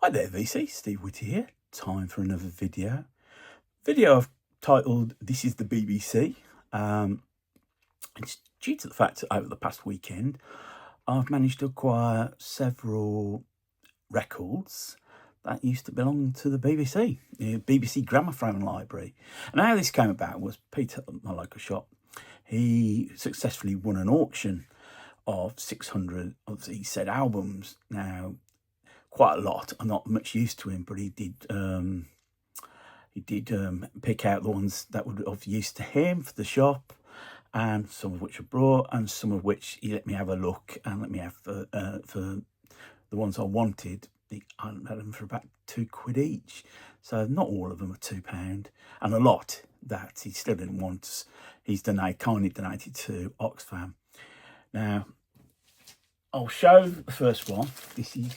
Hi there VC, Steve Whitty here. Time for another video. Video I've titled This is the BBC. It's due to the fact that over the past weekend I've managed to acquire several records that used to belong to the BBC, the BBC Gramophone Library. And how this came about was Peter at my local shop. He successfully won an auction of 600 of these said albums. Now, quite a lot. I'm not much used to him, but he did pick out the ones that would of use to him for the shop, and some of which I brought, and some of which he let me have a look and let me have for the ones I wanted. I had them for about £2 each, so not all of them are £2, and a lot that he still didn't want. He's kindly donated to Oxfam. Now, I'll show the first one. This is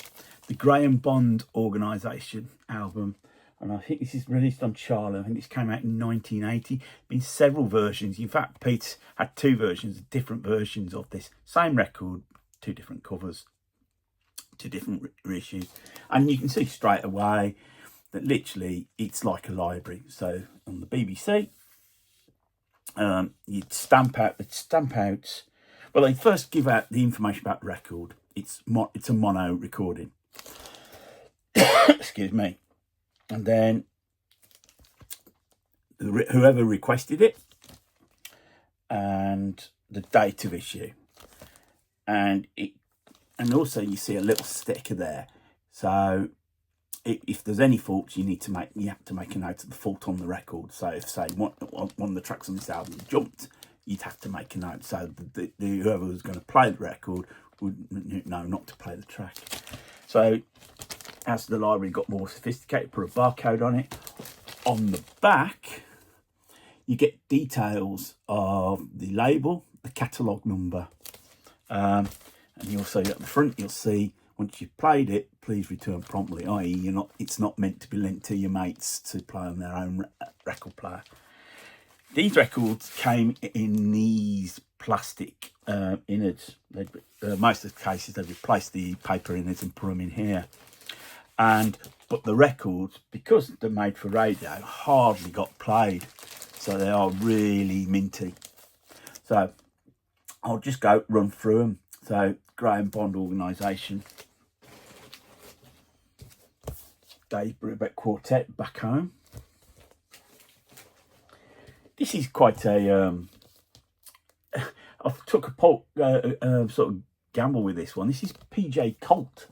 the Graham Bond Organisation album, and I think this is released on Charlie. I think this came out in 1980. Been several versions. In fact, Pete had two versions, different versions of this same record, two different covers, two different reissues, and you can see straight away that literally it's like a library. So on the BBC, you'd stamp out. Well, they first give out the information about the record. It's a mono recording. Excuse me. And then whoever requested it and the date of issue, and also you see a little sticker there. So if there's any faults, you have to make a note of the fault on the record. So if, say, one of the tracks on this album jumped, you'd have to make a note so whoever was going to play the record would know not to play the track. So as the library got more sophisticated, put a barcode on it. On the back, you get details of the label, the catalogue number, and you also at the front you'll see, once you've played it, please return promptly. I.e., it's not meant to be lent to your mates to play on their own record player. These records came in these plastic innards. Most of the cases they replaced the paper innards and put them in here. But the records, because they're made for radio, hardly got played. So they are really minty. So I'll just run through them. So Graham Bond Organisation, Dave Brubeck Quartet, Back Home. This is quite a I took a sort of gamble with this one. This is PJ Colt.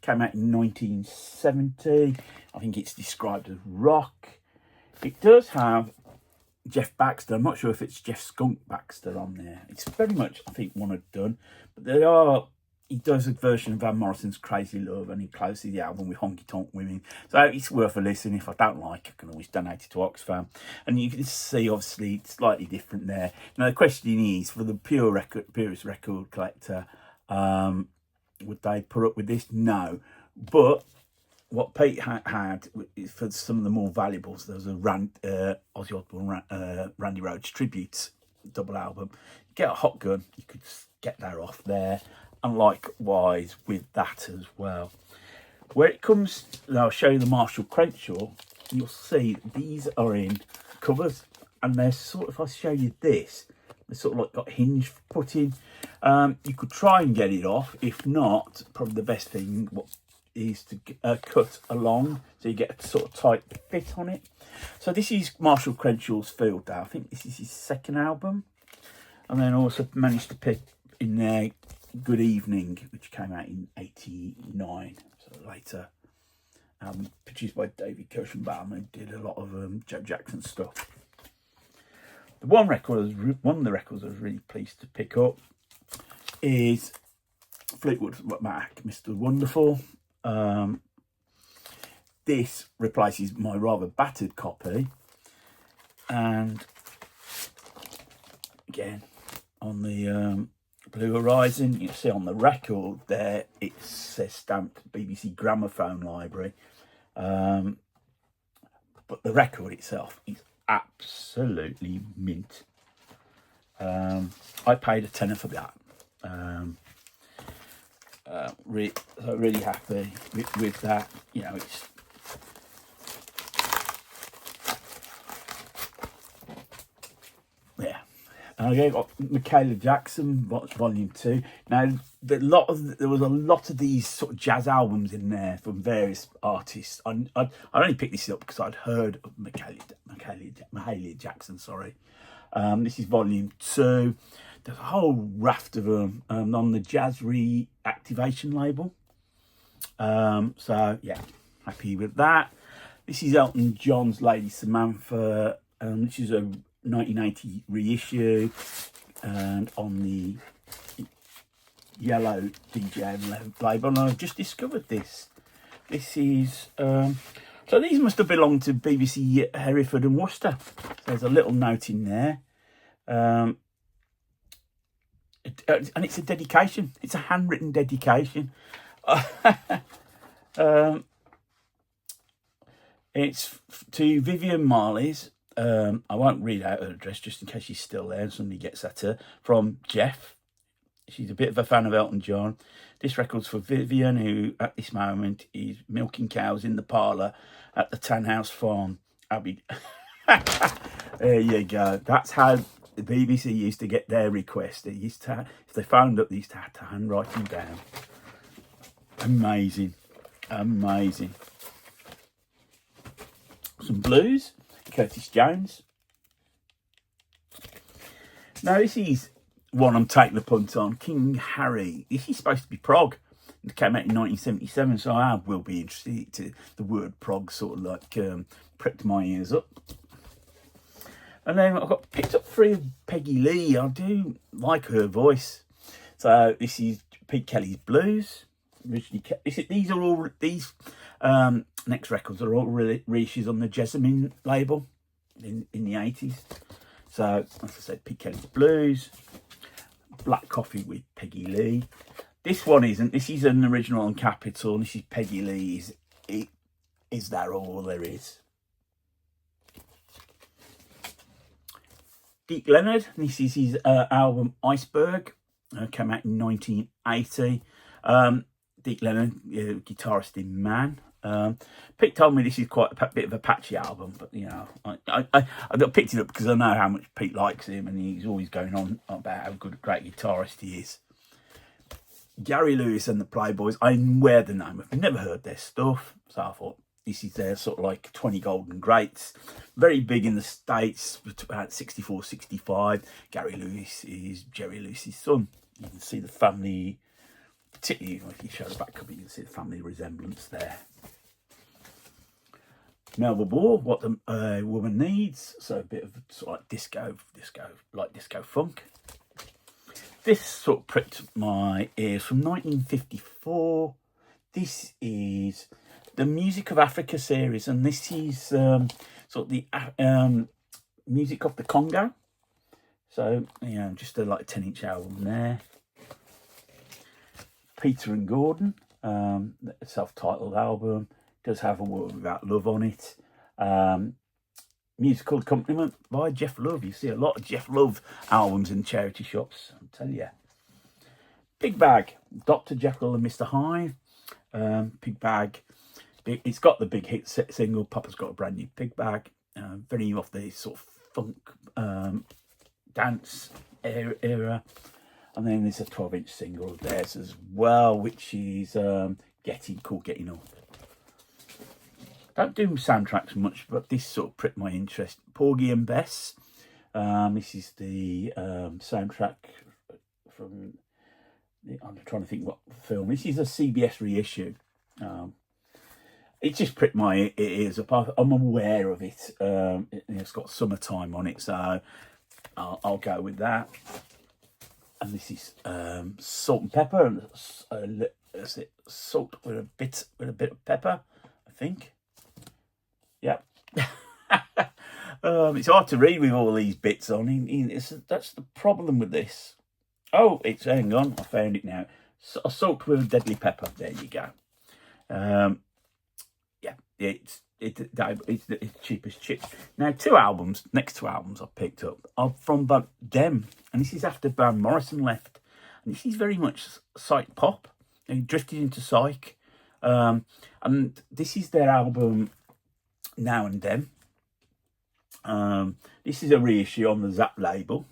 Came out in 1970. I think it's described as rock. It does have Jeff Baxter. I'm not sure if it's Jeff Skunk Baxter on there. It's very much, I think, one I've done. But he does a version of Van Morrison's Crazy Love, and he closes the album with Honky Tonk Women. So it's worth a listen. If I don't like it, I can always donate it to Oxfam. And you can see, obviously, it's slightly different there. Now, the question is, for the purist record collector, would they put up with this? No. But what Pete had for some of the more valuables, there was a Ozzy Osbourne, Randy Rhoads tributes double album. You get a hot gun, you could get that off there. And likewise with that as well. Where it comes, I'll show you the Marshall Crenshaw. You'll see these are in covers, and they're sort of, if I show you this, they're sort of like got hinge put in. You could try and get it off. If not, probably the best thing is to cut along so you get a sort of tight fit on it. So this is Marshall Crenshaw's Field Day. I think this is his second album. And then also managed to pick in there Good Evening, which came out in 89, so later. Produced by David Kirschenbaum, who did a lot of Joe Jackson stuff. One of the records I was really pleased to pick up is Fleetwood Mac, Mr. Wonderful. This replaces my rather battered copy, and again on the Blue Horizon, you see on the record there it says stamped BBC Gramophone Library, but the record itself is absolutely mint. I paid £10 for that. really happy with that. You know, it's yeah. Okay, got Michaela Jackson, Volume 2. Now, there was a lot of these sort of jazz albums in there from various artists. I only picked this up because I'd heard of Michaela Jackson. Sorry, this is Volume 2. There's a whole raft of them on the Jazz Reactivation label. So yeah, happy with that. This is Elton John's Lady Samantha. This is a 1980 reissue, and on the yellow DJ label. And I've just discovered this. This is so these must have belonged to BBC Hereford and Worcester. So there's a little note in there. And it's a dedication. It's a handwritten dedication. It's to Vivian Marley's. I won't read out her address just in case she's still there and somebody gets at her. From Jeff. She's a bit of a fan of Elton John. This record's for Vivian, who at this moment is milking cows in the parlour at the Tanhouse Farm. There you go. That's how the BBC used to get their requests. They used to, if they phoned up, they used to have to handwrite them down. Amazing. Amazing. Some blues. Curtis Jones. Now this is one I'm taking the punt on. King Harry. This is supposed to be prog. It came out in 1977, so I will be interested to the word prog sort of like pricked my ears up. And then I got picked up through Peggy Lee. I do like her voice. So this is Pete Kelly's Blues. These next records are all reissues on the Jessamine label in the 80s. So, as I said, Pete Kelly's Blues, Black Coffee with Peggy Lee. This one isn't. This is an original on Capitol. This is Peggy Lee's Is That All There Is? Deke Leonard. This is his album Iceberg. Came out in 1980. Deke Leonard, guitarist in Man. Pete told me this is quite a bit of a patchy album, but you know, I picked it up because I know how much Pete likes him, and he's always going on about how good a great guitarist he is. Gary Lewis and the Playboys. I'm aware of the name. I've never heard their stuff, so I thought this is their sort of like 20 golden greats. Very big in the States, about 64, 65. Gary Lewis is Jerry Lewis's son. You can see the family, particularly if you show the back cover, you can see the family resemblance there. Melba Moore, What the Woman Needs. So a bit of sort of like disco funk. This sort of pricked my ears from 1954. This is the Music of Africa series, and this is sort of the music of the Congo. So, you know, just a like 10-inch album there. Peter and Gordon, self-titled album, does have A World Without Love on it. Musical accompaniment by Jeff Love. You see a lot of Jeff Love albums in charity shops, I'll tell you. Big Bag, Dr. Jekyll and Mr. Hyde. Big Bag, it's got the big hit single, Papa's Got a Brand New Pig Bag. Very off the sort of funk dance era. And then there's a 12-inch single of theirs as well, which is Getting Up. Don't do soundtracks much, but this sort of pricked my interest. Porgy and Bess. This is the soundtrack from, I'm trying to think what film. This is a CBS reissue. It just pricked my ears up. I'm aware of it. It's got Summertime on it, so I'll go with that. And this is Salt and Pepper, and salt with a bit of pepper, I think. Yep. It's hard to read with all these bits on. That's the problem with this. Oh, hang on, I found it now. Salt with a deadly pepper. There you go. Yeah, it's cheap as chips. Now, next two albums I picked up are from them, and this is after Van Morrison left. And this is very much psych pop. drifted into psych. And this is their album Now and Then. This is a reissue on the Zap label.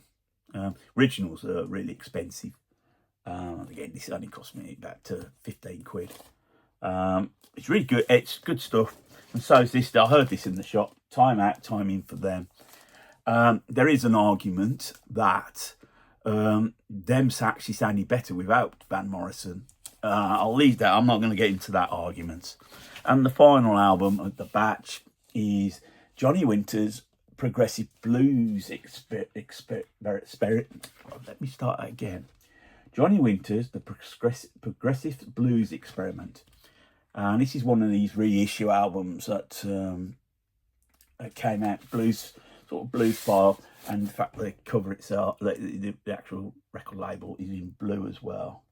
Originals are really expensive. Again, this only cost me about 15 quid. It's really good. It's good stuff. And so is this. I heard this in the shop. Time out, time in for them. There is an argument that them actually sounded better without Van Morrison. I'll leave that. I'm not going to get into that argument. And the final album of the batch is Johnny Winter's Progressive Blues Experiment. Let me start that again. Johnny Winter's The Progressive Blues Experiment. And this is one of these reissue albums that came out, blues, sort of blues style. And the fact the cover itself, the actual record label is in blue as well.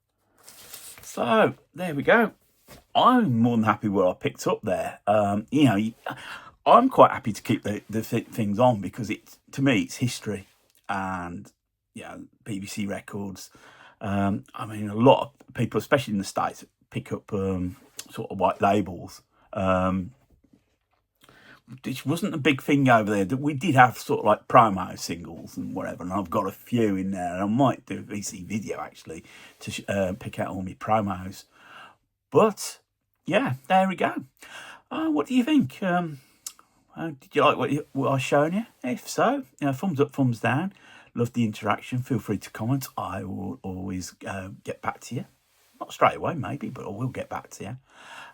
So there we go. I'm more than happy with what I picked up there. You know, I'm quite happy to keep the things on because to me it's history, and BBC records. I mean, a lot of people, especially in the States, pick up sort of white labels. Which wasn't a big thing over there. That we did have sort of like promo singles and whatever, and I've got a few in there. And I might do a VC video actually to pick out all my promos. But yeah, there we go. What do you think? Did you like what I've shown you? If so, thumbs up, thumbs down. Love the interaction. Feel free to comment. I will always get back to you. Not straight away, maybe, but I will get back to you.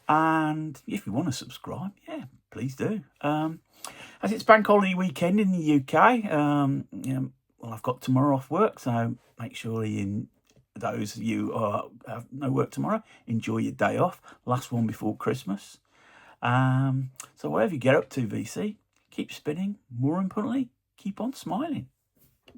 And if you want to subscribe, yeah, please do. As it's bank holiday weekend in the UK, well, I've got tomorrow off work, so make sure those of you who have no work tomorrow, enjoy your day off. Last one before Christmas. So whatever you get up to, VC, keep spinning. More importantly, keep on smiling.